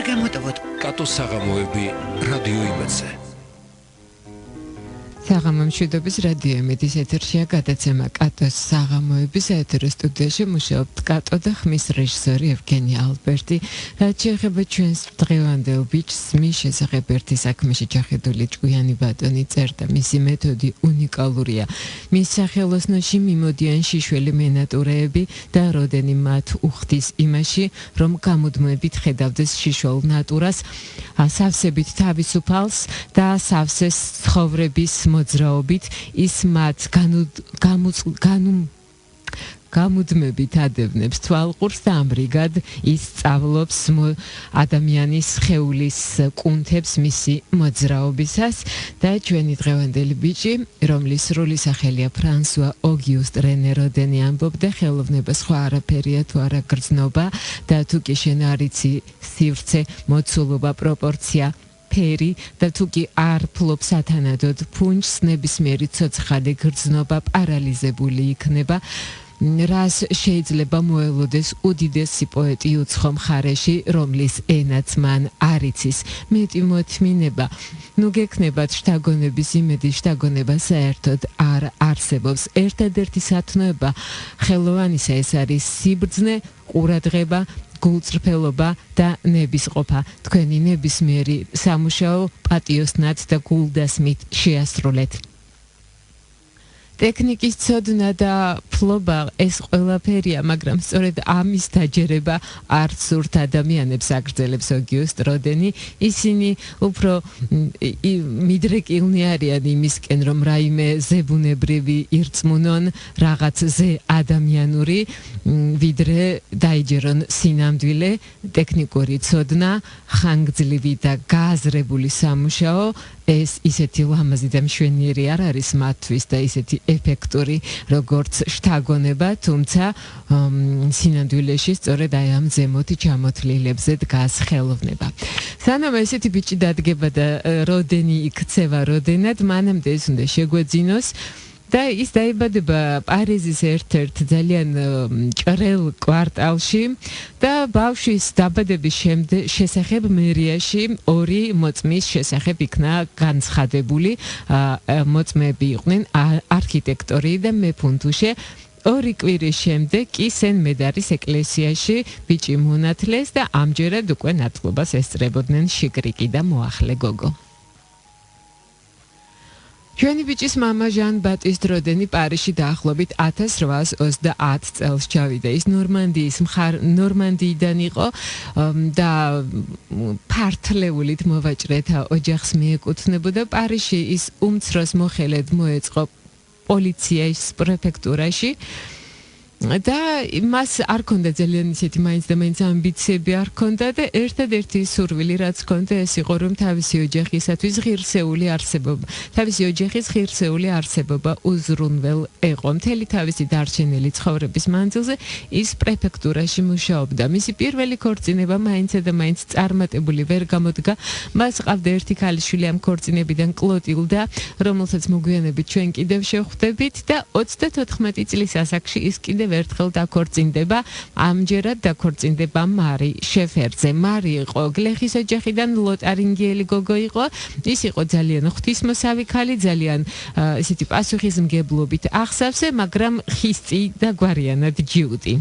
არ გამოტოვოთ. კატოს საღამოები რადიო იმედზე. საღამო მშვიდობის რადიო იმედის ეთერშია გადაცემა კატოს საღამოების ეთერ სტუდიაში მუშაობთ კატო და ხმის რეჟისორი ევგენი ალბერტი. რაც შეეხება ჩვენს დღევანდელ ბიჭს, მის შესახებ ერთი საქმეში ჩახედული ჭკვიანი ბატონი წერდა, მისი მეთოდი უნიკალურია. მის სახელოსნოში მიმოდიან შიშველი მენატურეები და როდენი მათ უხდის იმაში, რომ გამუდმებით ხედავდეს შიშველ ნატურას, სავსებით თავისუფალს და სავსეს ცხოვრების მოძრაობით ის მათ გამუდმებით ადევნებს თვალყურს და ამრიგად ის სწავლობს ადამიანის სხეულის კუნთებს მისი მოძრაობისას და ჩვენი დღევანდელი ბიჭი, რომლის სრული სახელია ფრანსუა ოგიუსტ რენე როდენი ამბობდა, ხელოვნება სხვა არაფერია თუ არა გრძნობა და თუ კი შენ არ იცი სივრცე, მოცულობა, პროპორცია, ფერი და თუ კი არ ფლობს ათანადოდ ფუნჩს, ნებისმიერი ცოცხალი გრძნობა პარალიზებული იქნება, რას შეიძლება მოელოდეს უდიდესი პოეტი უცხო მხარეში, რომლის ენაც მან არ იცის. მეტი მოთმინება. ნუ გექნებათ შთაგონების იმედი, შთაგონება საერთოდ არ არსებობს. ერთადერთი სათნოება ხელოვანისა ეს არის სიბრძნე, ყურადღება, გულწრფელობა და ნებისყოფა. თქვენი ნებისმიერი სამუშაო პატიოსნად და გულდასმით შეასრულეთ. ტექნიკის ცოდნა და ფლობა ეს ყველაფერია, მაგრამ სწორედ ამის დაჯერება არც სურთ ადამიანებს აგრძელებს ოგიუსტ როდენი. ისინი უფრო მიდრეკილნი არიან იმისკენ, რომ რაიმე ზებუნებრივი ირწმუნონ რაღაც ზე ადამიანური, ვიდრე დაიჯერონ სინამდვილე. ტექნიკური ცოდნა, ხანგრძლივი და გააზრებული სამუშაო ეს ისეთი ლამაზი და მშვენიერი არ არის მათთვის და ისეთი ეფექტური როგორც შთაგონება, თუმცა სინამდვილეში სწორედ აი ამ ზემოთი ჩამოთლილებზე დგას ხელოვნება. სანამ ესეთი ბიჭი დადგება და როდენი იქცევა როდენად, მანამდე ეს უნდა შეგვეძინოს და ის დაიბადება პარიზის ერთ-ერთ ძალიან ჭრელ კვარტალში და ბავშვის დაბადების შესახებ მერიაში ორი მოწმის შესახებ იქნა განცხადებული. მოწმეები იყვნენ არქიტექტორი და მეფუნთუშე. ორი კვირის შემდეგ კი სენ მედარის ეკლესიაში ბიჭი მონათლეს და ამჯერად უკვე ნათლობას ესწრებოდნენ შიკრიკი და მოახლე გოგო. ჩვენი ბიჭის მამა ჟან ბატისტ როდენი პარიზში დაახლოებით 1830 წელს ჩავიდა. ის ნორმანდიიდან იყო და ფართლეულით მოვაჭრეთა ოჯახს მიეკუთვნებოდა. პარიზში ის უმცროს მოხელედ მოეწყო პოლიციის პრეფექტურაში და მას არ ქონდა ძალიან ისეთი მაინც და მაინც ამბიციები არ ქონდა და ერთადერთი სურვილი რაც ქონდა ეს იყო რომ თავისი ოჯახისათვის ღირსეული არსებობა უზრუნველ ეყო. მთელი თავისი დარჩენილი ცხოვრების მანძილზე ის პრეფექტურაში მუშაობდა. მისი პირველი ქორწინება მაინცა და მაინც წარმატებული ვერ გამოდგა. მას ჰყავდა ერთი ქალიშვილი ამ ქორწინებიდან კლოტილდა, რომელსაც მოგვიანებით ჩვენ კიდევ შევხვდებით და 34 წლის ასაკში ის კიდევ ერთხელ დაქორწინდება. ამჯერად დაქორწინდება მარი შეფერძე. მარი იყო გლეხის ოჯახიდან, ლოტარინგიელი გოგო იყო. ის იყო ძალიან ღვთისმოსავი ქალი, ძალიან ისეთი პასუხისმგებლობით აღსავსე, მაგრამ ხისტი და გვარიანად ჯიუტი.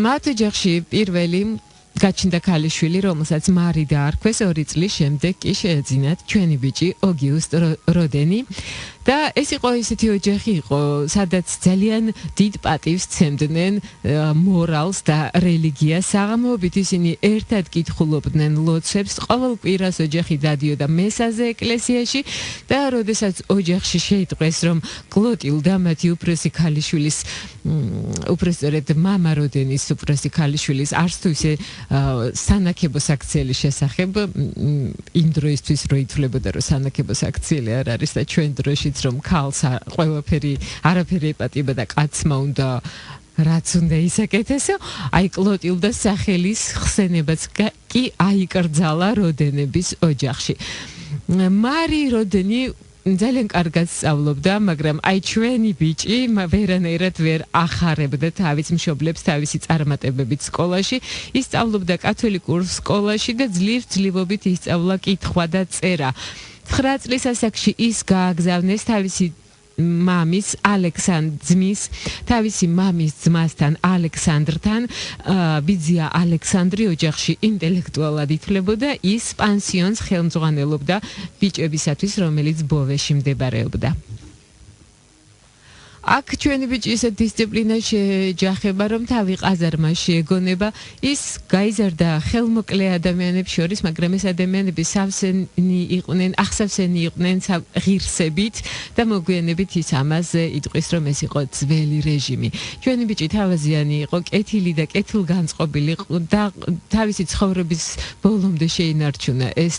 მათ ოჯახში პირველი გაჩნდა ქალიშვილი, რომელსაც მარი დაარქვეს. 2 წლის შემდეგ კი შეეძინათ ჩვენი ბიჭი ოგიუსტ როდენი. და ეს იყო ისეთი ოჯახი იყო, სადაც ძალიან დიდ პატივს სცემდნენ მორალს და რელიგიას. საღამოობით ისინი ერთად კითხულობდნენ ლოცვებს. ყოველ კვირას ოჯახი დადიოდა მესაზე ეკლესიაში და როდესაც ოჯახში შეიტყვეს, რომ კლოტილდა მათი უფროსი ქალიშვილის, უბრალოდ მამა როდენის უფროსი ქალიშვილის არც თუ ისე სანაკებო საქციელის შესახებ, იმ დროისთვის რო ითვლებოდა, რომ სანაკებო საქციელი არ არის და ჩვენ დროშიც რომ ქალს არაფერი ეპატიება და კაცმა უნდა რაც უნდა ისაკეთესო, აი კლოტილდას სახელის ხსენებაც კი აიკრძალა როდენების ოჯახში. მარი როდენი ძალიან კარგად სწავლობდა, მაგრამ აი ჩვენი ბიჭი ვერანაირად ვერ ახარებდა თავის მშობლებს თავისი წარმატებებით სკოლაში. ის სწავლობდა კათოლიკურ სკოლაში და ძლივობით ისწავლა კითხვა და წერა. 9 წლის ასაკში ის გააგზავნეს თავისი მამის თავისი მამის ძმასთან ალექსანდრთან ბიძია ალექსანდრი ოჯახში ინტელექტუალად ითვლებოდა. ის პანსიონს ხელმძღვანელობდა ბიჭებისათვის, რომელიც ბოვეში მდებარეობდა. აქ ჩვენი ბიჭი ისეთ დისციპლინას შეეჯახება, რომ თავი ყაზარმა შეეგონება. ის გაიზარდა ხელმოკლე ადამიანებს შორის, მაგრამ ეს ადამიანები ახსავსენი იყვნენ ღირსებით და მოგვიანებით ის ამაზე იტყვის, რომ ეს იყო ძველი რეჟიმი. ჩვენი ბიჭი თავაზიანი იყო, კეთილი და კეთილგანწყობილი და თავისი ცხოვრების ბოლომდე შეინარჩუნა ეს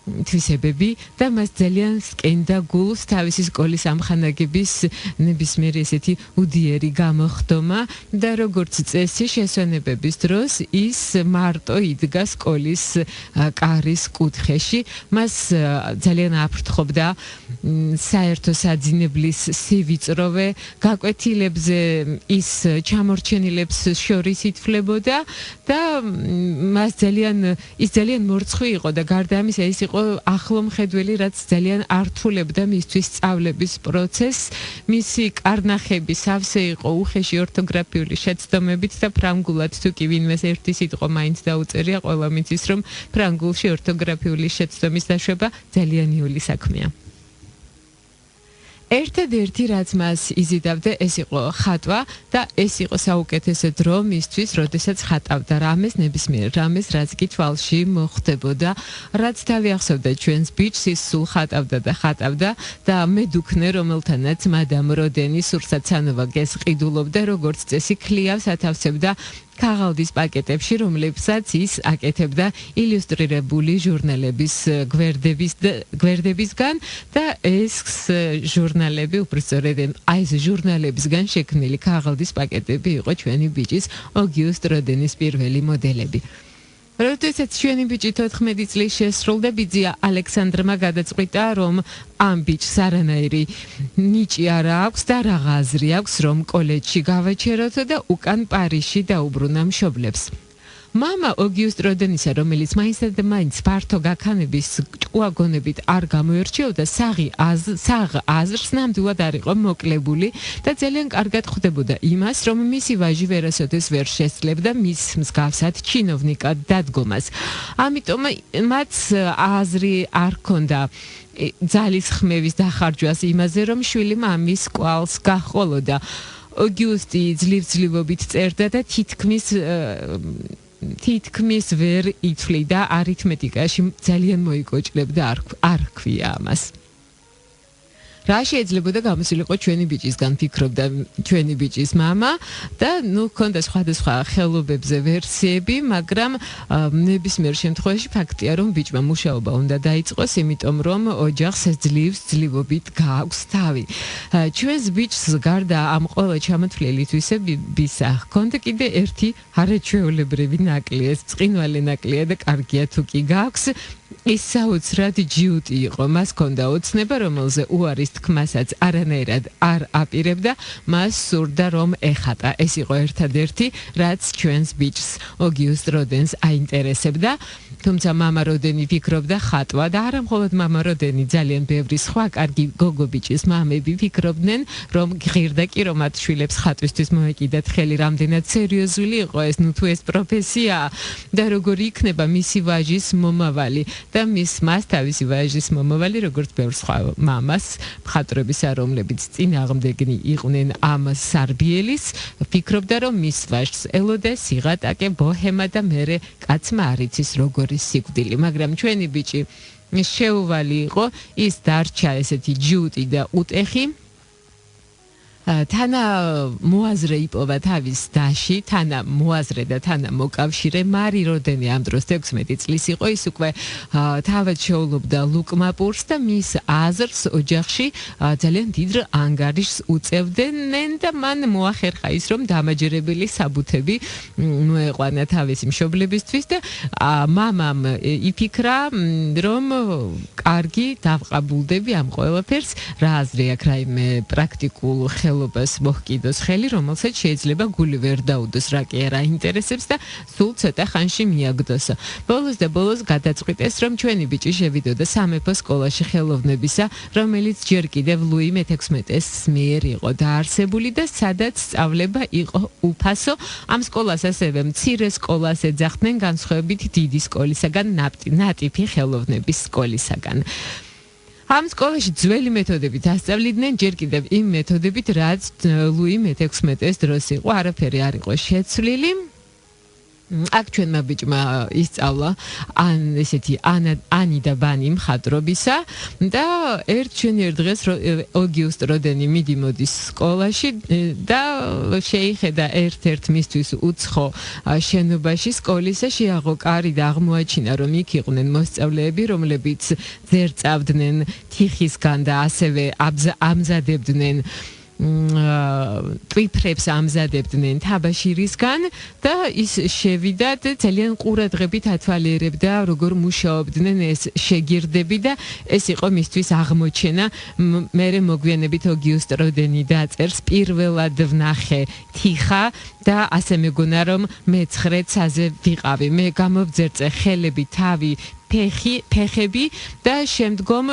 თვისებები და მას ძალიან სკენდა გულს თავისი სკოლის ამხანაგების ნებისმიერი ესეთი უდიერი გამოხდომა და როგორც წესი შესვენებების დროს ის მარტო იდგა სკოლის კარის კუთხეში. მას ძალიან აფრთხობდა საერთო საძინებლის სივიწროვე, გაკვეთილებზე ის ჩამორჩენილებს შორის ითვლებოდა და ის ძალიან მორცხვი იყო და გარდა ამისა ის იყო ახლო მხედველი, რაც ძალიან ართულებდა მისთვის სწავლების პროცესს. მისი კარნახები სავსე იყო უხეში ორთოგრაფიული შეცდომებით და ფრანგულად თუ კი ვინმეს ერთი სიტყვა მაინც დაუწერია, ყველა მიცის, რომ ფრანგულში ორთოგრაფიული შეცდომის დაშვება ძალიან იული საქმეა. ერთადერთი რაც მას იზიდავდა ეს იყო ხატვა და ეს იყო საუკეთესო დრო მისთვის, როდესაც ხატავდა ნებისმიერ რამეს, რაც კი თვალში მოხდებოდა. რაც თავი ახსოვდა ჩვენს ბიჭს, ის სულ ხატავდა და მე დუქნე, რომელთანაც მადამ როდენი სურსაცანოვა გესყიდულობდა, როგორც წესი ქლიავს ათავსებდა ქაღალდის პაკეტებში, რომლებსაც ის აკეთებდა ილუსტრირებული ჟურნალების გვერდებისგან და ეს ჟურნალები, უბრალოდ ეს ჟურნალებისგან შექმნილი ქაღალდის პაკეტები იყო ჩვენი ბიჭის ოგიუსტ როდენის პირველი მოდელები. როდესაც ჩვენი ბიჭი 14 წლის შესრულდა, ბიძია ალექსანდრმა გადაწყვიტა, რომ ამ ბიჭს არანაირი ნიჭი არ აქვს და რაღა აზრი აქვს, რომ კოლეჯში გავაჩეროთო და უკან პარიზში დაუბრუნა მშობლებს. მამა ოგიუსტ როდენისა, რომელიც მაინც ფართო გაქანების ჭკუაგონებით არ გამოერჩეოდა, საღ აზრს ნამდვილად არ იყო მოკლებული და ძალიან კარგად ხვდებოდა იმას, რომ მისი ვაჟი ვერასოდეს ვერ შესძლებდა მის მსგავსად ჩინოვნიკად დადგომას. ამიტომ მათ აზრი არ ჰქონდა ძალის ხმევის დახარჯვას იმაზე, რომ შვილი მამის კვალს გაჰყოლოდა. ოგიუსტი ძლივობით წერდა და თითქმის ვერ ითვლიდა არითმეტიკაში, ძალიან მოიკოჭლებდა, არ ჰქვია ამას. რა შეიძლებოდა გამოსულიყო ჩვენი ბიჭისგან, ფიქრობდა ჩვენი ბიჭის მამა და ჰქონდა სხვადასხვა ხელობებზე ვერსიები, მაგრამ ნებისმიერ შემთხვევაში ფაქტია, რომ ბიჭმა მუშაობა უნდა დაიწყოს, იმიტომ რომ ოჯახს ძლივობით გააქვს თავი. ჩვენს ბიჭს გარდა ამ ყველა ჩამოთვლილი თვისებისა ჰქონდა კიდე ერთი არაჩვეულებრივი ნაკლია, ეს წყინვალე ნაკლია და კარგია თუ კი გააქვს. ის საოცრად ჯიუტი იყო, მას ჰქონდა ოცნება, რომელზე უარის თქმასაც არანაირად არ აპირებდა, მას სურდა რომ ეხატა. ეს იყო ერთადერთი, რაც ჩვენს ბიჭს ოგიუსტ როდენს აინტერესებდა. თუმცა მამა როდენი ფიქრობდა ხატვა და არა მხოლოდ მამა როდენი, ძალიან ბევრი სხვა კარგი გოგო ბიჭის მამები ფიქრობდნენ, რომ ღირდა კი რომ მათ შვილებს ხატვისთვის მოეკიდათ ხელი, რამდენად სერიოზული იყო ეს, თუ ეს პროფესიაა და როგორი იქნება მისი ვაჟის მომავალი. და მას თავისი ვაჟის მომავალი, როგორც ბევრ სხვა მამას, მხატვრებისა, რომლებიც წინააღმდეგნი იყვნენ ამ სარბიელის, ფიქრობდა, რომ მის ვაჟს ელოდა სიღატაკე, ბოჰემა და მერე კაცმა არ იცის როგორი სიკვდილი. მაგრამ ჩვენი ბიჭი შეუვალი იყო, ის დარჩა ესეთი ჯიუტი და უტეხი. თანა მოაზრე იპოვა თავის დაში, თანა მოაზრე და თანა მოკავშირე მარი როდენი ამ დროს 16 წლის იყო, ის უკვე თავად შეულობდა ლუკმაპურს და მის აზრს ოჯახში ძალიან დიდ ანგარიშს უწევდნენ და მან მოახერხა ის, რომ დამაჯერებელი საბუთები მოეყვანა თავისი მშობლებისთვის და მამამ იფიქრა, რომ კარგი დავყაბულდები ამ ყველაფერს, რა აზრი აქვს რაიმე პრაქტიკულ ხელობას მოჰკიდოს ხელი, რომელსაც შეიძლება გული ვერ დაუდოს, რა კი არა ინტერესებს და სულ ცოტა ხანში მიაგდოს. ბოლოს და ბოლოს გადაწყვიტეს, რომ ჩვენი ბიჭი შევიდოდა სამეფო სკოლაში ხელოვნებისა, რომელიც ჯერ კიდევ ლუი მე-16-ის მიერ იყო დაარსებული და სადაც სწავლება იყო უფასო. ამ სკოლას ასევე მცირე სკოლას ეძახდნენ განსხვავებით დიდი სკოლისაგან, ნატიფი ხელოვნების სკოლისაგან. ამ სკოლაში ძველი მეთოდებით ასწავლიდნენ, ჯერ კიდევ იმ მეთოდებით, რაც ლუი მე-16-ის დროს იყო, არაფერი არ იყო შეცვლილი. აქ ჩვენმა ბიჭმა ისწავლა ესეთი ანი და ბანი მხატვრობისა და ერთ დღეს ოგიუსტ როდენი მიდიმოდის სკოლაში და შეიხედა ერთ მისთვის უცხო შენობაში სკოლისა, შეაღო კარი და აღმოაჩინა, რომ იქ იყვნენ მოსწავლეები, რომლებიც ძერწავდნენ თიხისგან და ასევე ამზადებდნენ ტვიფრებს ამზადებდნენ თაბაშირისგან და ის შევიდა და ძალიან ყურადღებით ათვალიერებდა, როგორ მუშაობდნენ ეს შეგირდები და ეს იყო მისთვის აღმოჩენა. მერე მოგვიანებით ოგიუსტ როდენი დაწერს, პირველად ვნახე თიხა და ასე მეგონა, რომ მე-9 ცაზე ვიყავი. მე გამოვძერწე ხელები, თავი, ფეხები და შემდგომ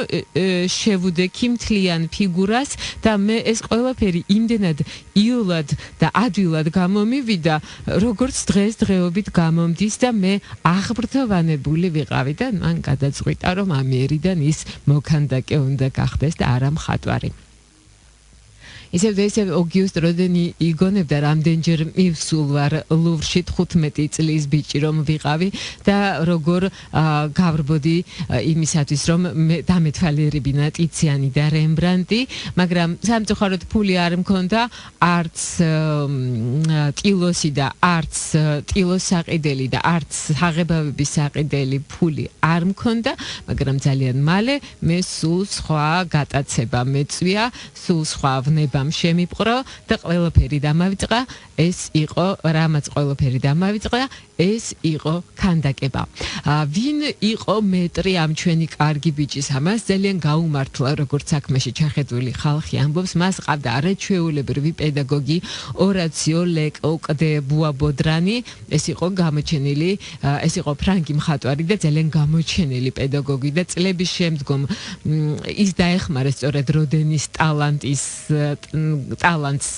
შევუდექი მთლიან ფიგურას და მე ეს ყველაფერი იმდენად იოლად და ადვილად გამომივიდა, როგორც დღესდღეობით გამომდის და მე აღბრთოვანებული ვიყავი და მან გადაწყვიტა, რომ ამიერიდან ის მოქანდაკე უნდა გახდეს და არა მხატვარი. ისევ ოგიუსტ როდენი იგონებდა, რამდენჯერ მივსულ ვარ ლუვრში 15 წლის ბიჭი რომ ვიყავი და როგორ გავრბოდი იმისათვის, რომ დამეთვალიერებინა ტიციანი და რემბრანტი, მაგრამ სამწუხაროდ ფული არ მქონდა, არც ტილოსი და არც ტილოს საყიდელი და არც საღებავების საყიდელი ფული არ მქონდა, მაგრამ ძალიან მალე მე სულ სხვა გატაცება მეწვია, სულ სხვა ვნება შემიპყრო და ყველაფერი დამავიწყა, ეს იყო რამაც ყველაფერი დამავიწყა, ეს იყო ქანდაკება. ვინ იყო მეტრი ამ ჩვენი კარგი ბიჭის? ამას ძალიან გაუმართლა, როგორც საქმეში ჩახედული ხალხი ამბობს, მას ყავდა არაჩვეულებრივი პედაგოგი ორაციო ლეკოკ დე ბუაბოდრანი, ეს იყო გამოჩენილი, ეს იყო ფრანგი მხატვარი და ძალიან გამოჩენილი პედაგოგი და წლების შემდგომ ის დაეხმარა სწორედ როდენის ტალანტს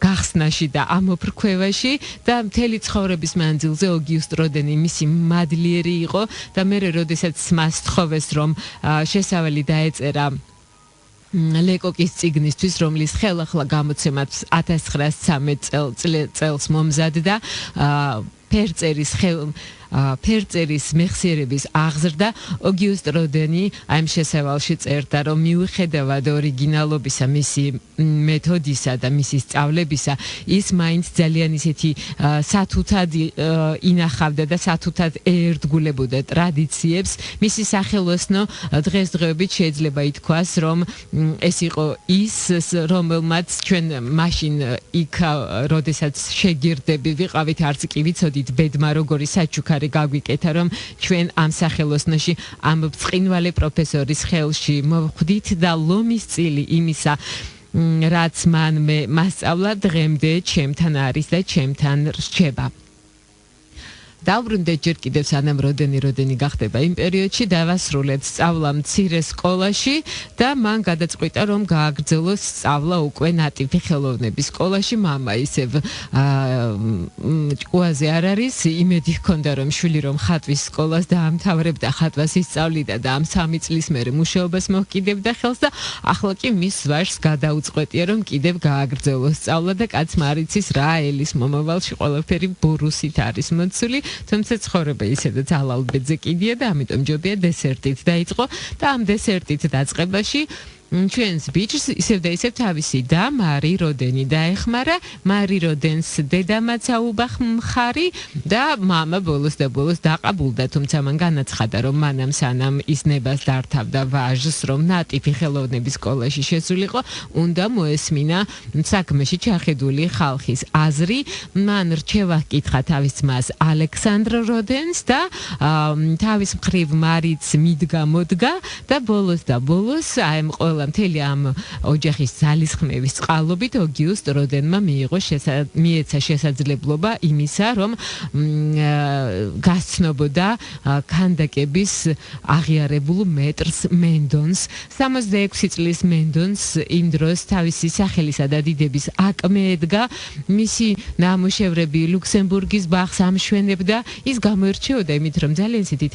გახსნაში და ამოფრქვევაში და მთელი ცხოვრების მანძილზე ოგიუსტ როდენი მისი მადლიერი იყო და მერე როდესაც მას თხოვეს, რომ შესავალი დაეწერა ლეკოკის წიგნისთვის, რომლის ხელახლა გამოცემაც 1913 წელს მომზადდა, ფერწერის მეხსიერების აღზრდა, ოგიუსტ როდენი ამ შესავალში წერდა, რომ მიუხედავად ორიგინალობისა, მისი მეთოდისა და მისი სწავლებისა, ის მაინც ძალიან ისეთი სათუთად ინახავდა და სათუთად ეერთგულებოდა ტრადიციებს. მისი სახელოსნო დღესდღეობით შეიძლება ითქვას, რომ ეს იყო ის, რომელმაც ჩვენ მაშინ იქ, როდესაც შეგირდები ვიყავით, არც კი ვიცოდით ბედმა როგორი საჩუქარი გაგვიკეთა, რომ ჩვენ ამ სახელოსნოში ამ ბრწყინვალე პროფესორის ხელში მოვხვდით და ლომის წილი იმისა, რაც მან მასწავლა, დღემდე ჩემთან არის და ჩემთან რჩება. დავბრუნდეთ ჯერ კიდევ სანამ როდენი გახდება იმ პერიოდში, დავასრულეთ სწავლა მცირე სკოლაში და მან გადაწყვიტა, რომ გააგრძელოს სწავლა უკვე ნატიფი ხელოვნების სკოლაში. მამა ისევ ჭკუაზე არ არის, იმედი ჰქონდა, რომ შვილი რომ ხატვის სკოლას დაამთავრებდა, ხატვას ისწავლიდა და ამ 3 წლის მერე მუშაობას მოჰკიდებდა ხელს და ახლა კი მის ვაჟს გადაუწყვეტია, რომ კიდევ გააგრძელოს სწავლა და კაცმა არ იცის რა ელის მომავალში ყველაფერი ბურუსით არის მოცული. თუმცა ცხოვრება ისედაც ალალბეძე კიდია და ამიტომ ჯობია დესერტით დაიწყო და ამ დესერტით დაწყებაში ჩვენს ბიჭს ისევ და ისევ თავისი და მარი როდენი დაეხმარა, მარი როდენს დედამაც აუბახ მხარი და მამა ბოლოს დაყაბულდა, თუმცა მან განაცხადა, რომ მანამ სანამ ის ნებას დართავდა ვაჟს, რომ ნატიფი ხელოვნების სკოლაში შესულიყო, უნდა მოესმინა საქმეში ჩახედული ხალხის აზრი. მან რჩევა ჰკითხა თავის ძმას ალექსანდრ როდენს და თავის მხრივ მარიც მიდგა-მოდგა და ბოლოს აი ყველა მთელი ამ ოჯახის ძალისხმევის წყალობით ოგიუსტ როდენმა მიეცა შესაძლებლობა იმისა, რომ გასცნობოდა ქანდაკების აღიარებულ მეტრს მენდონს. 66 წლის მენდონს იმ დროს თავისი სახელისა და დიდების აკმე ედგა, მისი ნამუშევრები ლუქსემბურგის ბაღს ამშვენებდა. ის გამოირჩეოდა იმით, რომ ძალიან ისეთი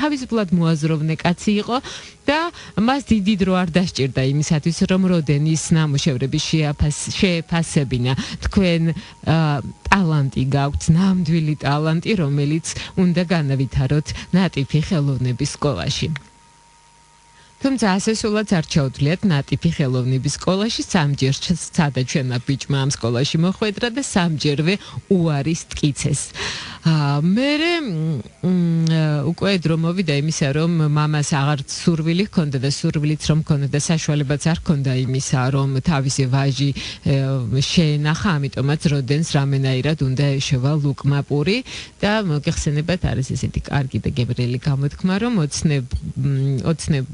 თავისუფლად მოაზროვნე კაცი იყო და მას დიდი დრო არ დასჭირდა იმისათვის, რომ როდენის ნამუშევრები შეეფასებინა. თქვენ ტალანტი გაქვთ, ნამდვილი ტალანტი, რომელიც უნდა განავითაროთ ნატიფი ხელოვნების სკოლაში. თუმცა ასე სულაც არ ჩაუძლიათ ნატიფი ხელოვნების სკოლაში, სამჯერ სცადა ჩვენმა ბიჭმა ამ სკოლაში მოხვედრა და სამჯერვე უარის ტკიცეს. მერე უკვე დრო მოვიდა იმისა, რომ მამას აღარც სურვილი ჰქონდა და სურვილიც რომ ჰქონდა და საშუალებაც არ ჰქონდა იმისა, რომ თავისი ვაჟი შეენახა, ამიტომაც როდენს რამენაირად უნდა ეშოვა ლუკმაპური და მოგეხსენებათ, არის ესეთი კარგი და გებრიელი გამოთქმა, რომ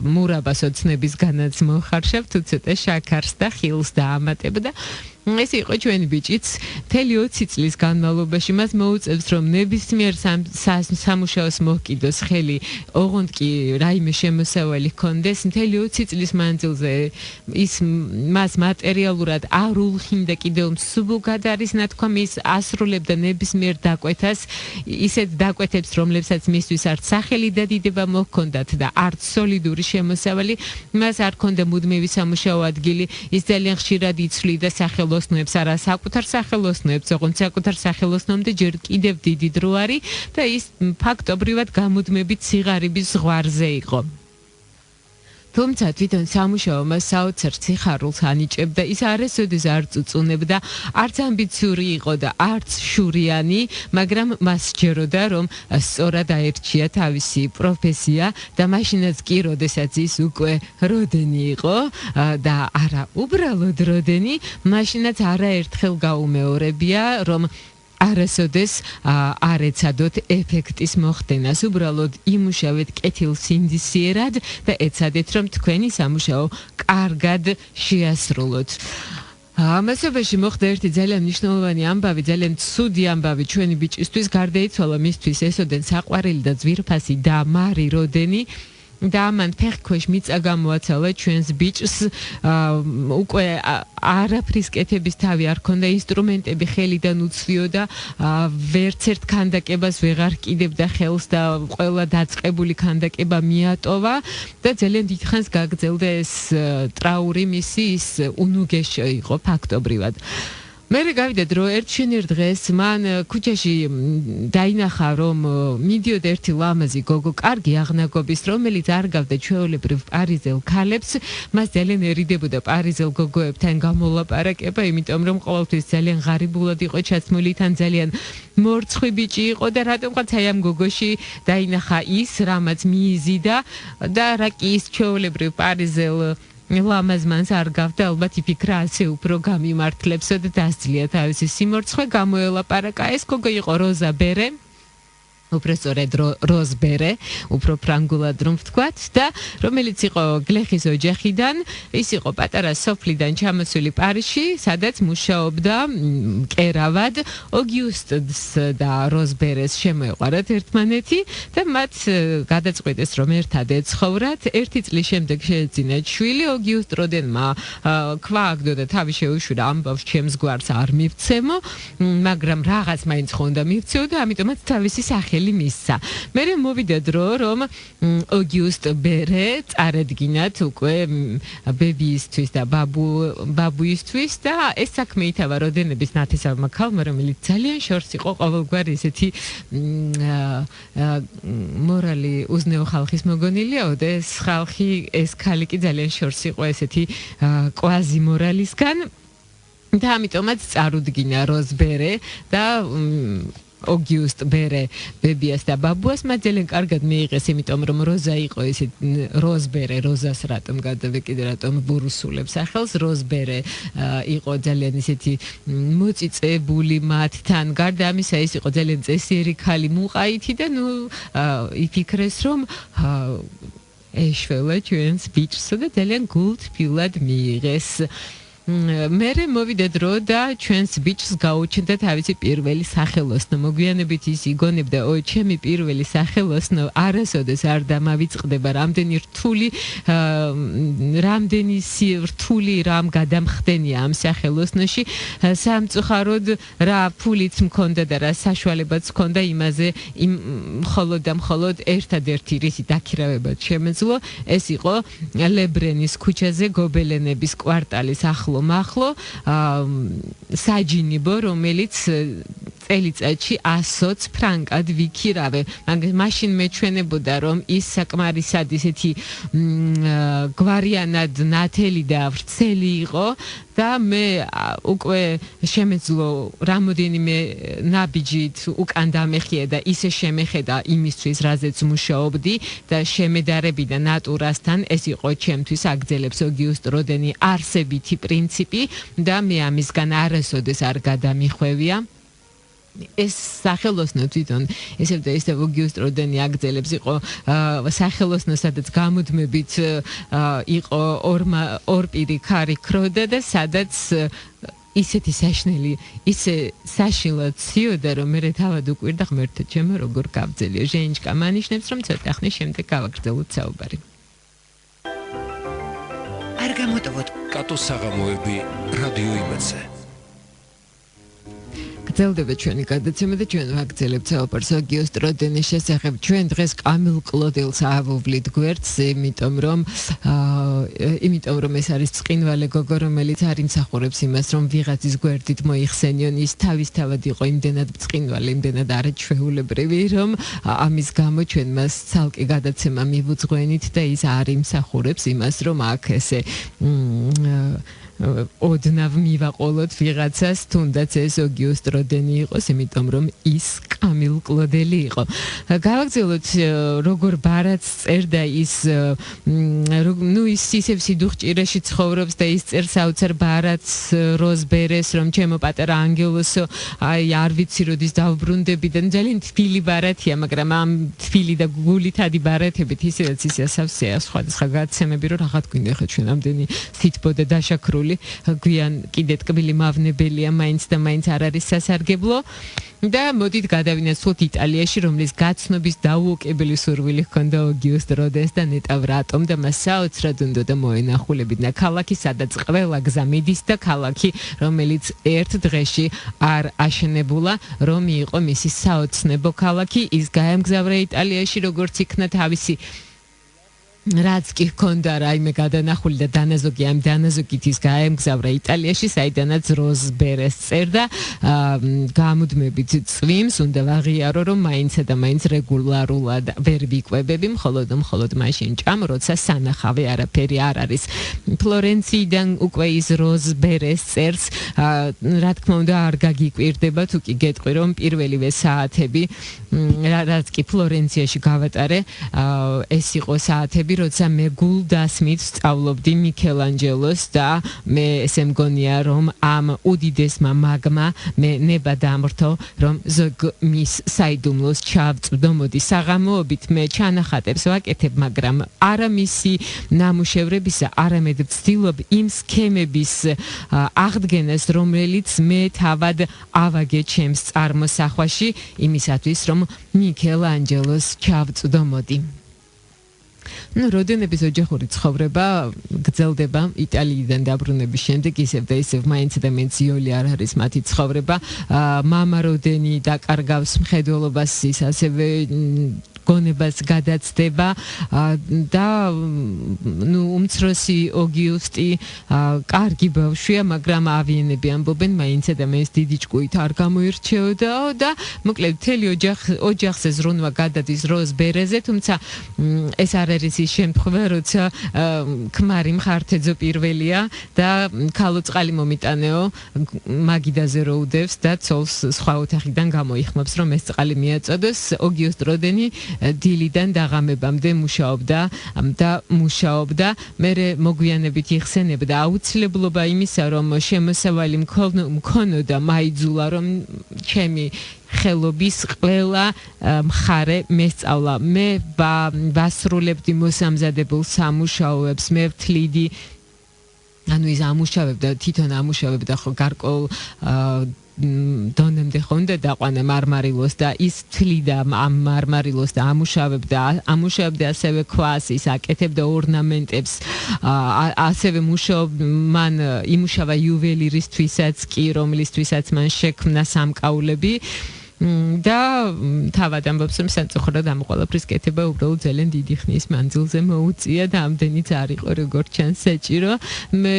მურაბას ოცნებისგანაც მოხარშავ, თუ ცოტა შაქარს და ხილს დაამატებდა. ეს იყო ჩვენი ბიჭიც. მთელი 20 წლის განმავლობაში მას მოუწევს, რომ ნებისმიერ სამუშაოს მოჰკიდოს ხელი, ოღონდ კი რაიმე შემოსავალი ჰქონდეს. მთელი 20 წლის მანძილზე მას მატერიალურად არ ულხინდა კიდევ მსუბუქად არის ნათქვამი, ის ასრულებდა ნებისმიერ დაკვეთას, ისეთ დაკვეთებს, რომლებსაც მისთვის არც სახელი და დიდება მოჰქონდათ და არც სოლიდური შემოსავალი, მას არ ჰქონდა მუდმივი სამუშაო ადგილი, ის ძალიან ხშირად იცვლიდა სახელოსნოებს, არა საკუთარ სახელოსნოებს, ოღონდ საკუთარ სახელოსნომდე ჯერ კიდევ დიდი დრო არის და ის ფაქტობრივად გამუდმებით სიღარიბის ზღვარზე იყო. თუმცა თვითონ სამუშაო მას საოცარ სიხარულს ანიჭებდა, ის არასოდეს არ წუწუნებდა, არც ამბიციური იყო და არც შურიანი, მაგრამ მას სჯეროდა, რომ სწორად აერჩია თავისი პროფესია და მაშინაც კი, როდესაც ის უკვე როდენი იყო და არა უბრალოდ როდენი, მაშინაც არაერთხელ გაუმეორებია, რომ არასოდეს არ ეცადოთ ეფექტის მოხდენას, უბრალოდ იმუშავეთ კეთილსინდისიერად და ეცადეთ, რომ თქვენი სამუშაო კარგად შეასრულოთ. ამასობაში მოხდა ერთი ძალიან მნიშვნელოვანი ამბავი, ძალიან ცუდი ამბავი ჩვენი ბიჭისთვის, გარდაიცვალა მისთვის ესოდენ საყვარელი და ძვირფასი და მარი როდენი. და ამან ფეხქვეშ მიწა გამოაცალა ჩვენს ბიჭს, უკვე არაფრის კეთების თავი არ ქონდა, ინსტრუმენტები ხელიდან უცვიოდა, ვერც ერთ ქანდაკებას ვეღარ კიდებდა ხელს და ყველა დაწყებული ქანდაკება მიატოვა და ძალიან დიდხანს გაგრძელდა ეს ტრაური მისი, ის უნუგეშო იყო ფაქტობრივად. მერე გავიდა დრო ერთშენერ დღეს მან ქუჩაში დაინახა, რომ მიდიოდა ერთი ლამაზი გოგო, კარგი აღნაგობის, რომელიც არ გავდა ჩვეულებრივ პარიზელ ქალებს, მას ძალიან ერიდებოდა პარიზელ გოგოებთან გამოლაპარაკება, იმიტომ რომ ყოველთვის ძალიან ღარიბულად იყო ჩაცმული, თან ძალიან მორცხვი ბიჭი იყო და რატომღაც აი ამ გოგოში დაინახა ის, რამაც მიიზიდა და რა კი ის ჩვეულებრივ პარიზელ ლამაზმანს არ გავდა, ალბათ იფიქრა ასე უფრო გამიმართლებსო და დასძლია თავისი სიმორცხვე, გამოელაპარაკა. ეს გოგო იყო როზა ბერე, უფრო სწორედ როზ ბერე, უფრო ფრანგულად რომ ვთქვათ და რომელიც იყო გლეხის ოჯახიდან, ის იყო პატარა სოფლიდან ჩამოსული პარიზში, სადაც მუშაობდა მკერავად. ოგიუსტს და როზ ბერეს შემოეყვარათ ერთმანეთი და მათ გადაწყვეტეს, რომ ერთად ეცხოვრათ. ერთი წლის შემდეგ შეეძინათ შვილი. ოგიუსტ როდენმა ქვა აგდო და თავი შეუშურა, ამბავს ჩემს გვარს არ მივცემო, მაგრამ რაღაც მაინც ხონდა მივცეო და ამიტომაც თავისი სახელი სახელი მისცა. მე მოვიდა დრო რომ ოგიუსტ ბერე წარედგინათ უკვე ბებიისთვის და ბაბუისთვის და ეს საქმე ითავა როდენების ნათესავმა ქალმა, რომელიც ძალიან შორს იყო ყოველგვარი ესეთი მორალი უზნეო ხალხის მოგონილიაო და ეს ქალი კი ძალიან შორს იყო ესეთი კვაზი მორალისგან და ამიტომაც წარუდგინა როზ ბერე და ოგიუსტ ბერე ბებიას და ბაბუას მათ ძალიან კარგად მიიღეს, იმიტომ რომ როზა იყო ესეთ როზ ბერე, როზას რატომ გადავეკიდე, რატომ ბურუსულებს სახელს, როზ ბერე იყო ძალიან ესეთი მოწიწებული მათთან, გარდა ამისა ეს იყო ძალიან წესიერი ქალი, მუყაითი და ნუ იფიქრეს რომ ეშველა ჩვენს ბიჭსო და ძალიან გულთბილად მიიღეს. მე მოვიდა დრო და ჩვენს ბიჭს გაუჩნდა თავისი პირველი სახელოსნო. მოგვიანებით ის იგონებდა, ой, ჩემი პირველი სახელოსნო არასოდეს არ დამავიწყდება, რამდენი რთული რამ გადამხდენია ამ სახელოსნოში. სამწუხაროდ რა ფულიც მქონდა და რა საშუალებაც მქონდა იმაზე მხოლოდ ერთადერთი რისი დაქირავებაც შემეძლო, ეს იყო ლებრენის ქუჩაზე გობელენების კვარტალის ახლო საჯინიბო, რომელიც წელიწადში 120 ფრანკად ვიქირავე. მაშინ მეჩვენებოდა რომ ის საკმარისად ისეთი გვარიანად ნათელი და ვრცელი იყო და მე უკვე შემეძლო რამოდენიმე ნაბიჯით უკან დამეხია და ისე შემეხედა იმისთვის, რაზეც მუშაობდი და შემედარებიდა ნატურასთან. ეს იყო ჩემთვის აგრძელებს ოგიუსტ როდენი არსებითი პრინციპი და მე ამისგან არასოდეს არ გადამიხვევია. ეს სახელოსნო თვითონ ესე და ისე ოგიუსტ როდენი აგრძელებს იყო სახელოსნო, სადაც გამუდმებით იყო ორპირი ქარი ქროდა და სადაც ისეთი საშნელი, ისე საშილად ციოდა, რომ მე თავად უკვირდა ღმერთო ჩემო როგორ გავძელიო. ჟენიჩკა მანიშნებს რომ ცოტა ხნის შემდეგ გავაგრძელოთ საუბარი. არ გამოტოვოთ კატოს საღამოები რადიო იმედზე. გრძელდება ჩვენი გადაცემა და ჩვენ ვაგრძელებთ საუბარს ოგიუსტ როდენის შესახებ. ჩვენ დღეს კამილ კლოდილს ავუვლით გვერდს, იმიტომ რომ ეს არის წყინვალე გოგო, რომელიც არ იმსახურებს იმას, რომ ვიღაცის გვერდით მოიხსენიონ. ის თავისთავად იყო იმდენად წყინვალე, იმდენად არაჩვეულებრივი, რომ ამის გამო ჩვენ მას ცალკე გადაცემა მივუძღვენით და ის არ იმსახურებს იმას, რომ აქ ესე ოდნავ მივაყოლოთ ვიღაცას, თუნდაც ეს ოგიუსტ როდენი იყოს, იმიტომ რომ ის კამილ კლოდელი იყო. გავაგრძელოთ როგორ ბარაც წერდა ის ის ისევ სიდუხჭირეში ცხოვრობს და ის წერს აუცარ ბარაც როზ ბერეს, რომ ჩემო პატარა ანგელოსო, აი არ ვიცი როდის დავბრუნდები და ძალიან თბილი ბარათია, მაგრამ ამ თბილი და გულითადი ბარათებით ისედაც ის ასავსეა სხვადასხვა გადაცემები, რომ რაღაც გვინდა ხა ჩვენ ამდენი სითბო და დაშაქრული გვიან კიდე ტკბილი მავნებელია, მაინც და მაინც არ არის სასარგებლო. და მოდით გადავინაცვლოთ იტალიაში, რომლის გაცნობის დაუოკებელი სურვილი ჰქონდა ოგიუსტ როდენს და ნეტავ რატომ და მას საოცრად უნდოდა მოენახულებინა ქალაქი, სადაც ყველა გზა მიდის და ქალაქი, რომელიც ერთ დღეში არ აშენებულა, რომ იყო მისი საოცნებო ქალაქი. ის გაემგზავრა იტალიაში, როგორც იქნა თავისი რაც კი ჰქონდა რაიმე გადანახული და დანაზოგი, ამ დანაზოგით ის გაემგზავრა იტალიაში, საიდანაც როზ ბერეს წერდა, გამუდმებით წვიმს, უნდა ვაღიარო, რომ მაინცა და მაინც რეგულარულად ვერ ვიკვებები, მხოლოდ მაშინ ჭამ, როცა სანახავი არაფერი არ არის. ფლორენციიდან უკვე ის როზ ბერეს წერს, რა თქმა უნდა არ გაგიკვირდება, თუ კი გეტყვი, რომ პირველივე საათები, რაც კი ფლორენციაში გავატარე, ეს იყო საათები, როცა მე გულდასმით სწავლობდი მიქელანჯელოს და მე ესე მგონია, რომ ამ უდიდესმა მაგმა მე ნება დამრთო, რომ ზოგ მის საიდუმლოს ჩავწვდო. მოდი საღამოობით მე ჩანახატებს ვაკეთებ, მაგრამ არა მისი ნამუშევრებისა, არამედ ვცდილობ იმ სქემების აღდგენას, რომელიც მე თავად ავაგე ჩემს წარმოსახვაში, იმისათვის რომ მიქელანჯელოს ჩავწვდო. მოდი როდენების ოჯახური ცხოვრება გრძელდება იტალიიდან დაბრუნების შემდეგ ისევ და ისევ მაინც და მენციული არ არის მათი ცხოვრება მამა როდენი დაკარგავს მხედველობას ის ასევე გონებას გადაცდება და უმცროსი ოგიუსტი კარგი ბავშვია, მაგრამ ავიენები ამბობენ მაინც და მენს დიდი ჭკუით არ გამოირჩეოდა და მოკლედ მთელი ოჯახზე ზრუნვა გადადის როზ ბერეზე, თუმცა ეს არ არის ის შემთხვევა, როცა ქმარი მხართეძო პირველია და ქალოწყალი მომიტანეო მაგიდაზე რო უდევს და ცოლს სხვა ოთახიდან გამოიხმობს, რომ ეს წყალი მიაწოდოს. ოგიუსტ როდენი დილიდან დაღამებამდე მუშაობდა, მერე მოგვიანებით იხსენებდა აუცილებლობა იმისა, რომ შემოსავალი მქონოდა მაიძულა, რომ ჩემი ხელობის ყველა მხარე მესწავლა. მე ვასრულებდი მოსამზადებელ სამუშაოებს, მე ვთლიდი ანუ ის ამუშავებდა, თვითონ ამუშავებდა ხო გარკვეულ დონემდე ხონდა დაყვანა მარმარილოს და ის თლიდა ამ მარმარილოს და ამუშავებდა ასევე ქვას, ის აკეთებდა ორნამენტებს, ასევე მან იმუშავა იუველირისთვისაც კი, რომლისთვისაც მან შექმნა სამკაულები და თავად ამბობს, რომ სამწუხაროდ ამ ყველაფრის კეთება უბრალოდ ძალიან დიდი ხნის მანძილზე მოუწია და ამდენიც არ იყო როგორც ჩანს საჭირო. მე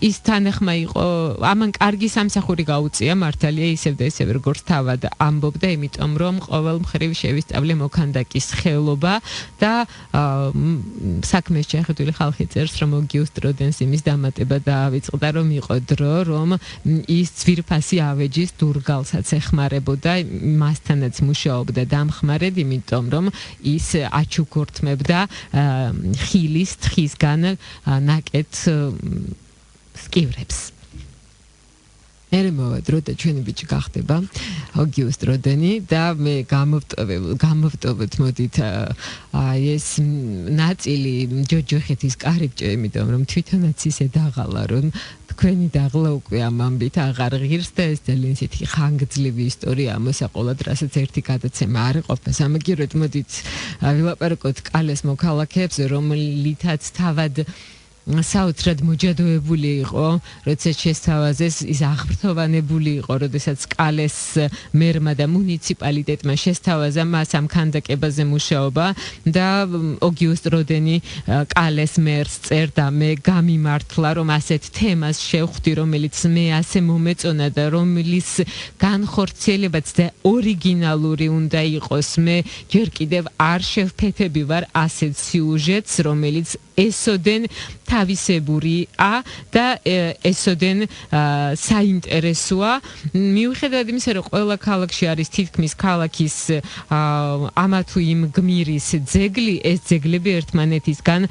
ის თანახმა იყო, ამან კარგი სამსახური გაუწია, მართალია ისევ და ისევ როგორც თავად ამბობდა, იმიტომ რომ ყოველ მხრივ შევისწავლე მოქანდაკის ხელობა და საქმეს შეხედული ხალხი წერს, რომ ოგიუსტ როდენს იმის დამატება დაავიწყდა, რომ იყო დრო, რომ ის ძვირფასი ავეჯის დურგალსაც ეხმარებოდა და მასთანაც მუშაობდა დამხმარედ, იმიტომ რომ ის აჩუქურთმებდა ხილის თხისგან ნაკეთ სკივრებს. მერე მოვედრო და ჩვენი ბიჭი გახდება ოგიუსტ როდენი და მე გამოვტოვებთ მოდით ეს ნაწილი ჯოჯოხეთის კარიბჭე, იმიტომ რომ თვითონაც ისე დაღალა, რომ თქვენი დაღლა უკვე ამ ამბით აღარ ღირს და ეს ძალიან ისეთი ხანგრძლივი ისტორია მოსაყოლად, რასაც ერთი გადაცემა არ იყოფა. სამაგიეროდ მოდით ვილაპარაკოთ კალეს მოქალაქეებზე, რომლითაც თავად საოცრად მოჯადოებული იყო, როცა შესთავაზეს, ის აღფრთოვანებული იყო, როდესაც კალეს მერმა და მუნიციპალიტეტმა შესთავაზა მას ამ ქანდაკებაზე მუშაობა და ოგიუსტ როდენი კალეს მერს წერდა, მე გამიმართლა, რომ ასეთ თემას შევხვდი, რომელიც მე ასე მომეწონა და რომლის განხორციელებაც და ორიგინალური უნდა იყოს, მე ჯერ კიდევ არ შევფეთები ვარ ასეთ სიუჟეტს, რომელიც ესოდენ თავისებურია და ესოდენ საინტერესოა. მიუხედავად იმისა, რომ ყველა ქალაქში არის თითქმის ქალაქის ამა თუ იმ გმირის ძეგლი, ეს ძეგლები ერთმანეთისგან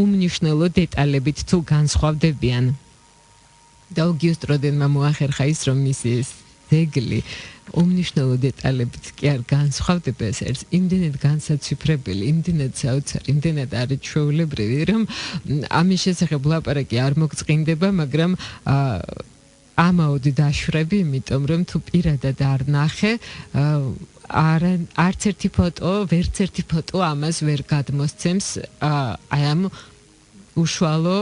უმნიშვნელო დეტალებით თუ განსხვავდებიან. და ოგიუსტ როდენმა მოახერხა ის, რომ მისი ძეგლი უმნიშვნელო დეტალებით კი არ განსხვავდება, ეს არის იმდენად განსაცვიფრებელი, იმდენად საოცარი, იმდენად არის ჩვეულებრივი, რომ ამის შესახებ ლაპარაკი არ მოგწყინდება, მაგრამ ამაოდ დაშვები, იმიტომ რომ თუ პირადად არ ნახე, არც ერთი ფოტო, ვერც ერთი ფოტო ამას ვერ გადმოსცემს აი ამ უშუალო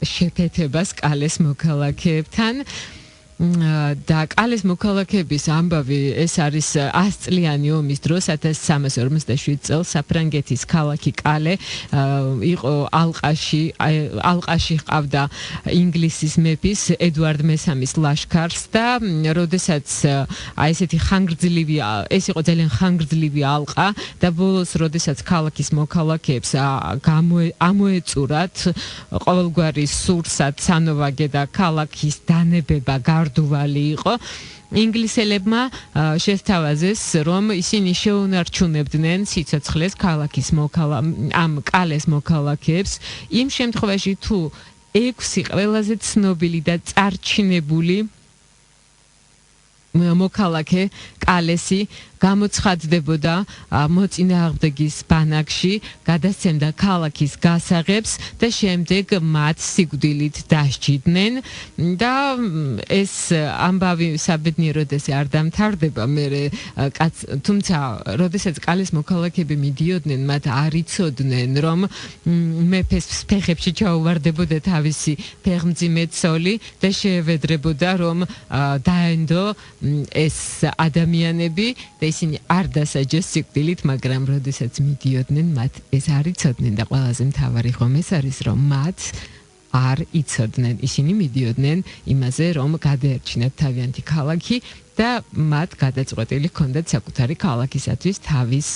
შეფეთებას კალეს მოქალაქეებთან. და კალეს მოქალაქეების ამბავი ეს არის 100 წლიანი ომის დროს 1357 წელს საფრანგეთის ქალაქი კალე იყო ალყაში ჰყავდა ინგლისის მეფის ედუარდ მესამის ლაშქარს და როდესაც აი ესეთი ხანგრძლივი ეს იყო ძალიან ხანგრძლივი ალყა და ბოლოს როდესაც ქალაქის მოქალაქეებს ამოეწურათ ყოველგვარი სურსათ სანოვაგე და ქალაქის დანებება დუვალი იყო. ინგლისელებმა შესთავაზეს, რომ ისინი შეუნარჩუნებდნენ სიცოცხლეს ქალაქის ამ კალეს მოქალაქეებს იმ შემთხვევაში თუ 6 ყველაზე ცნობილი და წარჩინებული მოქალაქე კალესი გამოცხადდებოდა მოწინააღმდეგის ბანაკში, გადასცემდა ქალაქის გასაღებს და შემდეგ მათ სიკვდილით დასჯიდნენ და ეს ამბავი საბედნიეროდ ესე არ დამთავრდება მერე თუმცა როდესაც კალეს მოქალაქეები მიდიოდნენ მათ არ იცოდნენ რომ მეფეს ფეხებში ჩაუვარდებოდა თავისი ფეხმძიმე ცოლი და შეევედრებოდა რომ დაენდო ეს ადამიანები და ისინი არ დასაჯეს სიკვდილით, მაგრამ როდესაც მიდიოდნენ, მათ ეს არ იცოდნენ და ყველაზე მთავარი ხომ ეს არის, რომ მათ არ იცოდნენ. ისინი მიდიოდნენ იმაზე, რომ გადაერჩინათ თავიანთი ქალაქი და მათ გადაწყვეტილი ჰქონდათ საკუთარი ქალაქისათვის თავის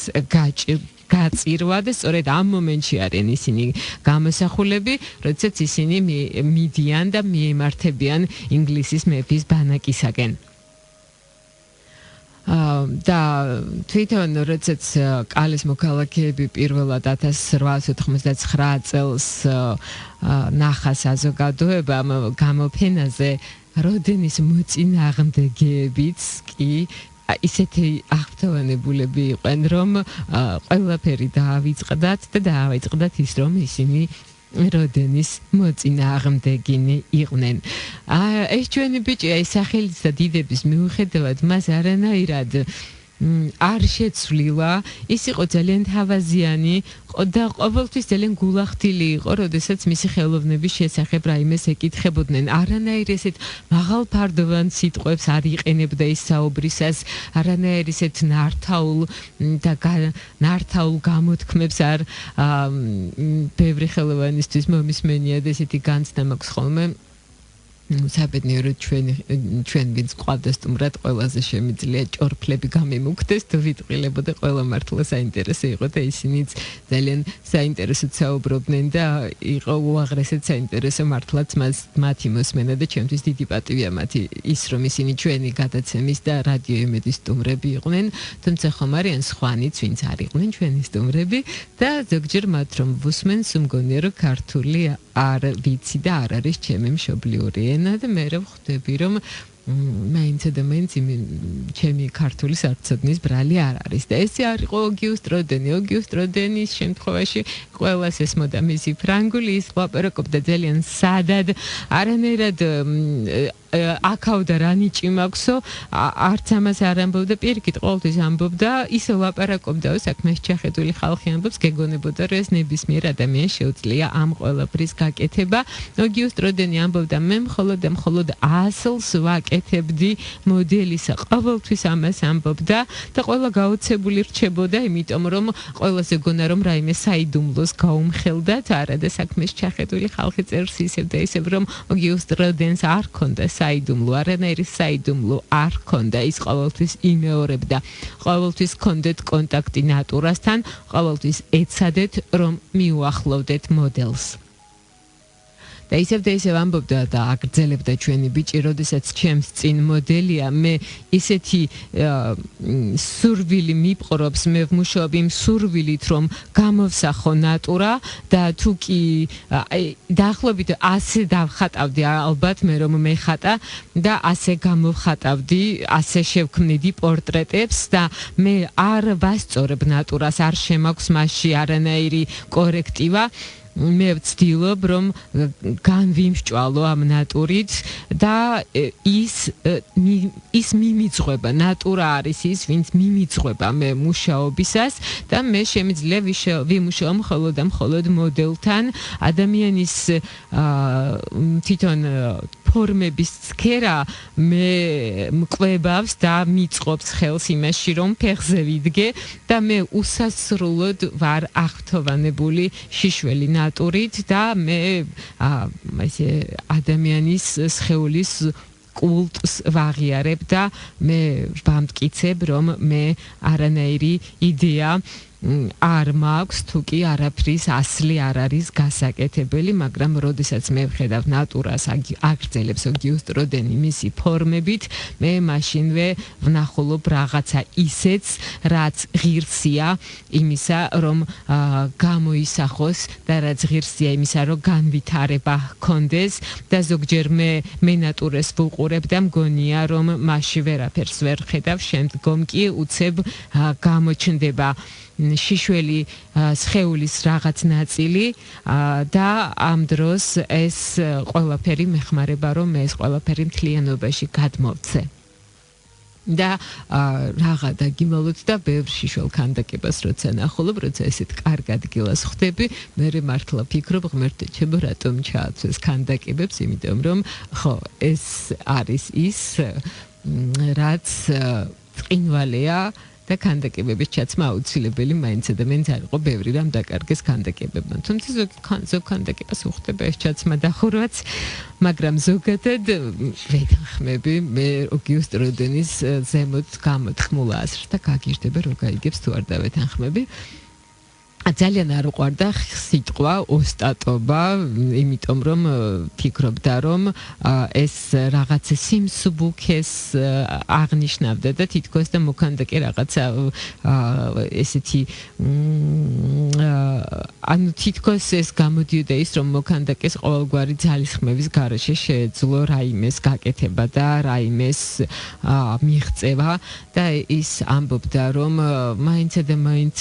გაწირვა და სწორედ ამ მომენტში არიან ისინი გამოსახულები, როდესაც ისინი მიდიან და მიემართებიან ინგლისის მეფის ბანაკისაკენ. და თვითონ როდესაც კალეს მოქალაქეები პირველად 1899 წელს ნახა საზოგადოებამ გამოფენაზე როდენის მოწინააღმდეგეებიც კი ისეთი აღფრთოვანებულები იყვნენ რომ ყველაფერი დაავიწყდათ და დაავიწყდათ ის რომ ისინი როდენის მოწინააღმდეგენი იყვნენ. ეს ჩვენი ბიჭი აი სახელის და დიდების მიუხედავად მას არანაირად არ შეცვლილა, ის იყო ძალიან თავაზიანი და ყოველთვის ძალიან გულახდილი იყო, როდესაც მისი ხელოვნების შესახებ რაიმეს ეკითხებოდნენ. არანაირ ესეთ მაღალფარდოვან სიტყვებს არ იყენებდა ის საუბრისას, არანაირ ესეთ ნართაულ გამოთქმებს არ ბევრი ხელოვანისთვის მომისმენია და ესეთი განცდა მაქვს ხოლმე. საბედნიეროდ ჩვენ ვინც ყავდა სტუმრად ყველაზე შემიძლია ჭორფლები გამემუქდეს თუ ვიტყილებოდა ყველა მართლა საინტერესო იყო და ისინიც ძალიან საინტერესოდ საუბრობდნენ და იყო უაღრესად საინტერესო მართლაც მათი მოსმენა და ჩემთვის დიდი პატივია მათი ის რომ ისინი ჩვენი გადაცემის და რადიო იმედის სტუმრები იყვნენ თუმცა ხომ არიან სხვანიც ვინც არ იყვნენ ჩვენი სტუმრები და ზოგჯერ მათ რომ ვუსმენს მგონია რომ ქართული არ ვიცი და არ არის ჩემი მშობლიური ენა და მე ვხვდები რომ მაინც და მაინც ჩემი ქართული სარცოდნის ბრალი არ არის და ესე არ იყო ოგიუსტ როდენის შემთხვევაში ყველას ესმოდა მისი ფრანგული ის ლაპარაკობდა ძალიან სადად არანაირად აკავდა რა ნიჭი მაქვსო არც ამას არ ამბობდა პირიქით ყოველთვის ამბობდა ისე ლაპარაკობდა საქმეს ჩახედული ხალხი ამბობს გეგონებოდა რომ ეს ნებისმიერ ადამიანს შეუძლია ამ ყველაფრის გაკეთება ოგიუსტ როდენი ამბობდა მე მხოლოდ ასლს ვაკეთებდი მოდელისა ყოველთვის ამას ამბობდა და ყველა გაოცებული რჩებოდა იმიტომ რომ ყველაზე გონა რომ რაიმე საიდუმლოს გაუმხელდათ არა და საქმეს ჩახედული ხალხი წერს ისევ და ისევ რომ ოგიუსტ როდენს არ ქონდა საიდუმლო არანაირი საიდუმლო არ ქონდა ის ყოველთვის იმეორებდა ყოველთვის ქონდეთ კონტაქტი ნატურასთან ყოველთვის ეცადეთ რომ მიუახლოვდეთ მოდელს და ისევ ამბობდა და აგრძელებდა ჩვენი ბიჭი, როდესაც ჩემს წინ მოდელია, მე ისეთი სურვილი მიპყრობს, მე ვმუშაობ იმ სურვილით, რომ გამოვსახო ნატურა და თუ კი დაახლოებით ასე დავხატავდი ალბათ მე რომ მეხატა და ასე გამოვხატავდი, ასე შევქმნიდი პორტრეტებს და მე არ ვასწორებ ნატურას, არ შემაქვს მასში არანაირი კორექტივა მე ვცდილობ რომ განვიმსჭვალო ამ ნატურით და ის მიმიძღვება ნატურა არის ის ვინც მიმიძღვება მე მუშაობისას და მე შემიძლია ვიმუშაო მხოლოდ მოდელთან ადამიანის თვითონ ფორმების სქერა მე მკლებავს და მიწყობს ხელს იმაში რომ ფეხზე ვიდგე და მე უსასრულოდ ვარ აღფრთოვანებული შიშველი ნატურით და მე ესე ადამიანის სხეულის კულტს ვაღიარებ და მე ვამტკიცებ რომ მე არანაირი იდეა არ მაქვს თუ კი არაფრის ასლი არ არის გასაკეთებელი, მაგრამ როდესაც მე ვხედავ ნატურას აგრძელებს ოგიუსტ როდენი მისი ფორმებით, მე მაშინვე ვნახულობ რაღაცა ისეც, რაც ღირსია იმისა, რომ გამოისახოს და რაც ღირსია იმისა, რომ განვითარება ჰქონდეს და ზოგჯერ მე ნატურას ვუყურებ და მგონია, რომ მასში ვერაფერს ვერ ხედავ, შემდგომ კი უცებ გამოჩნდება შიშველი სხეულის რაღაც ნაწილი და ამ დროს ეს ყველაფერი მეხმარება, რომ მე ეს ყველაფერი მთლიანობაში გადმოვცე. და რაღა დაგიმალოთ და ბევრ შიშველ ქანდაკებას როცა ნახულობ, როცა ესეთ კარგ ადგილას ხვდები, მე მართლა ფიქრობ, ღმერთო ჩემო, რატომ ჩააცვეს ქანდაკებებს, იმიტომ რომ ხო, ეს არის ის, რაც წინვალეა და ქანდაკებების ჩაცმა აუცილებელი მაინც ადამიანს არ იყო ბევრი რამ დაკარგეს ქანდაკებებმა. თუმცა ზოგ ქანდაკებას უხდება ეს ჩაცმა დახურვაც, მაგრამ ზოგადად ვეთანხმები მე ოგიუსტ როდენის ზემოთ გამოთქმულ აზრს და გაგიჟდება რომ გაიგებს თუ არ დავეთანხმები. ძალიან არ უყვარდა სიტყვა ოსტატობა, იმიტომ რომ ფიქრობდა, რომ ეს რაღაც სიმსუბუქეს აღნიშნავდა და თითქოს და მოქანდაკე რაღაცა ესეთი ანუ თითქოს ეს გამოდიოდა ის, რომ მოქანდაკეს ყოველგვარი ძალისხმევის გარეშე შეეძლო რაიმეს გაკეთება და რაიმეს მიღწევა და ის ამბობდა, რომ მაინც და მაინც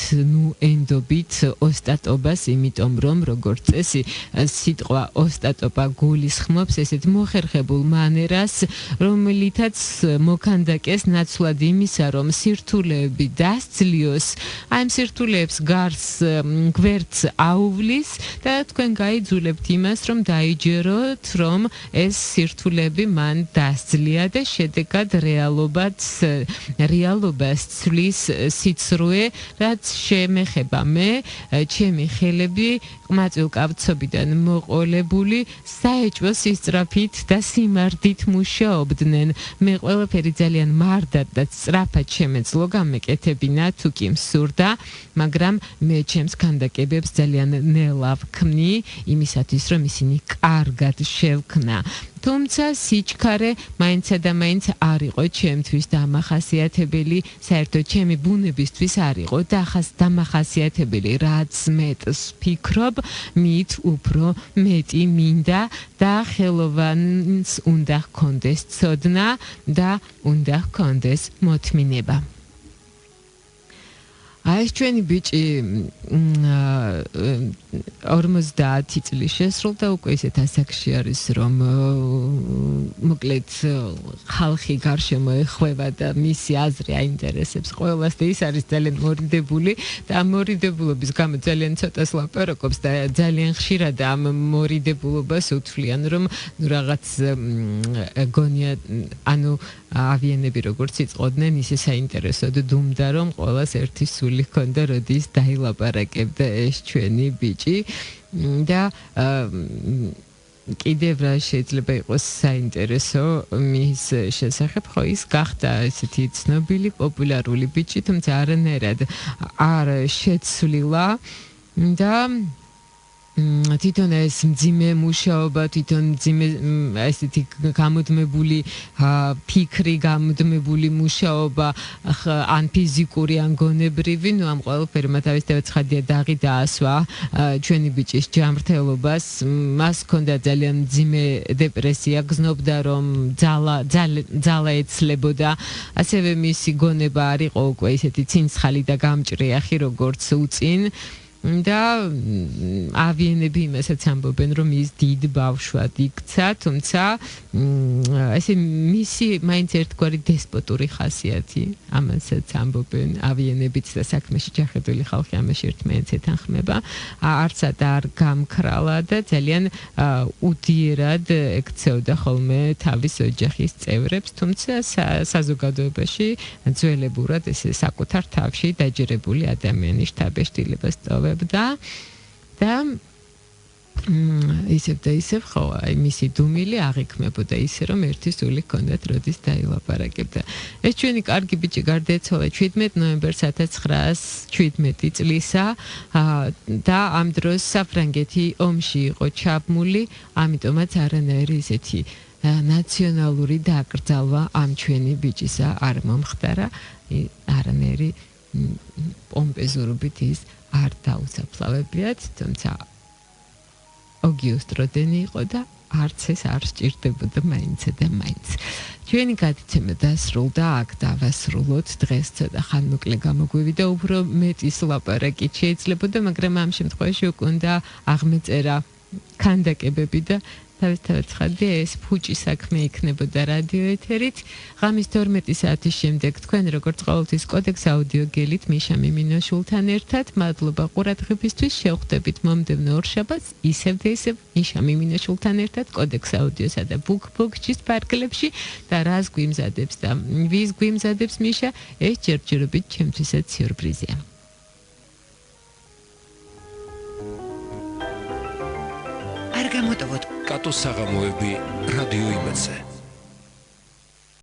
ენდობით ოსტატობას, იმიტომ რომ როგორც წესი სიტყვა ოსტატობა გულისხმობს ესეთ მოხერხებულ მანერას, რომლითაც მოქანდაკეს ნაცვლად იმისა, რომ სირთულეები დასძლიოს, აი ამ სირთულეებს გარს გვერდს აუვლის და თქვენ გაიძულებთ იმას, რომ დაიჯეროთ, რომ ეს სირთულეები მან დასძლია და შედეგად რეალობას ცვლის სიცრუე, რაც შემეხება მე ჩემი ხელები ყმაწვილ კავცობიდან მოყოლებული საეჭვო სისწრაფით და სიმართით მუშაობდნენ. მე ყველაფერი ძალიან მარდად და სწრაფად შემეძლო გამეკეთებინა თუ კი მსურდა, მაგრამ მე ჩემს ქანდაკებებს ძალიან ნელა ვქმნი იმისათვის, რომ ისინი კარგად შევქნა. თუმცა სიჩქარე მაინცა და მაინც არ იყო ჩემთვის დამახასიათებელი, საერთოდ ჩემი ბუნებისთვის არ იყო დამახასიათებელი, რაც მეტს ფიქრობ, მით უფრო მეტი მინდა და ხელოვანს უნდა ჰქონდეს ცოდნა და უნდა ჰქონდეს მოთმინება. აი ჩვენი ბიჭი 50 წლის შესრულდა, უკვე ისეთ ასაკში არის, რომ მოკლედ ხალხი გარშემო ეხვევა და მისი აზრი აინტერესებს ყველას და ის არის ძალიან მორიდებული და ამ მორიდებულობის გამო ძალიან ცოტას ლაპარაკობს და ძალიან ხშირად ამ მორიდებულობას უთვლიან, რომ რაღაც გონია, ანუ ავიენები როგორც იწყოდნენ, ისე საინტერესოდ დუმდა, რომ ყველას ერთი სული ჰქონდა, როდის დაილაპარაკებდა ეს ჩვენი ბიჭი და კიდევ რა შეიძლება იყოს საინტერესო მის შესახებ, ხო ის გახდა ესეთი ცნობილი პოპულარული ბიჭი, თუმცა არანაირად არ შეცვლილა და თვითონ ეს მძიმე მუშაობა, თვითონ მძიმე ესეთი გამუდმებული ფიქრი, გამუდმებული მუშაობა, ან ფიზიკური, ან გონებრივი, ნუ ამ ყველაფერმა თავისთავად ცხადია დაღი დაასვა ჩვენი ბიჭის ჯანმრთელობას, მას ჰქონდა ძალიან მძიმე დეპრესია, გზნობდა რომ ძალა ეცლებოდა, ასევე მისი გონება არ იყო უკვე ისეთი ცინცხალი და გამჭრიახი, როგორც უწინ. და ავიენები იმასაც ამბობენ, რომ ის დიდ ბავშვად იქცა, თუმცა ესე მისი მაინც ერთგვარი დესპოტური ხასიათი, ამასაც ამბობენ ავიენებიც და საქმეში ჩახედული ხალხი ამაში ერთმანეთს ეთანხმება, არცად არ გამქრალა და ძალიან უდიერად ექცეოდა ხოლმე თავის ოჯახის წევრებს, თუმცა საზოგადოებაში ძველებურად ესე საკუთარ თავში დაჯერებული ადამიანის შთაბეჭდილებას ტოვებდა და ისევ და ისევ ხო აი მისი დუმილი აღიქმებოდა ისე რომ ერთი სული ჰქონდათ როდის დაილაპარაკებდა. ეს ჩვენი კარგი ბიჭი გარდაეცვალა 17 ნოემბერს 1917 წლისა და ამ დროს საფრანგეთი ომში იყო ჩაბმული, ამიტომაც არანაირი ისეთი ნაციონალური დაკრძალვა ამ ჩვენი ბიჭისა არ მომხდარა, არანაირი პომპეზურობით ის არ დაუსაფლავებიათ, თუმცა August Rodeni იყო და არც ეს არ სჭირდებოდა მაინც და მაინც. ჩვენი გადაცემა დასრულდა, აქ დავასრულოთ დღეს ცოტა ხანმოკლე გამოგვივიდა, უფრო მეტის ლაპარაკი შეიძლებოდა, მაგრამ ამ შემთხვევაში უკვე უნდა აღმეწერა ქანდაკებები და თავისთავად ცხადია ეს ფუჭი საქმე იქნებოდა რადიო ეთერით. ღამის 12 საათის შემდეგ თქვენ როგორც ყოველთვის კოდექს აუდიო გელით მიშა მიმინოშულთან ერთად მადლობა ყურადღებისთვის. შევხვდებით მომდევნო ორშაბათს ისევ და ისევ მიშა მიმინოშულთან ერთად კოდექს აუდიოსა და ბუქბოქსის პარკლებში და რას გვიმზადებს და ვის გვიმზადებს მიშა, ეს ჯერჯერობით ჩემთვისაც სიურპრიზია. კატოს საღამოები რადიო იმედზე.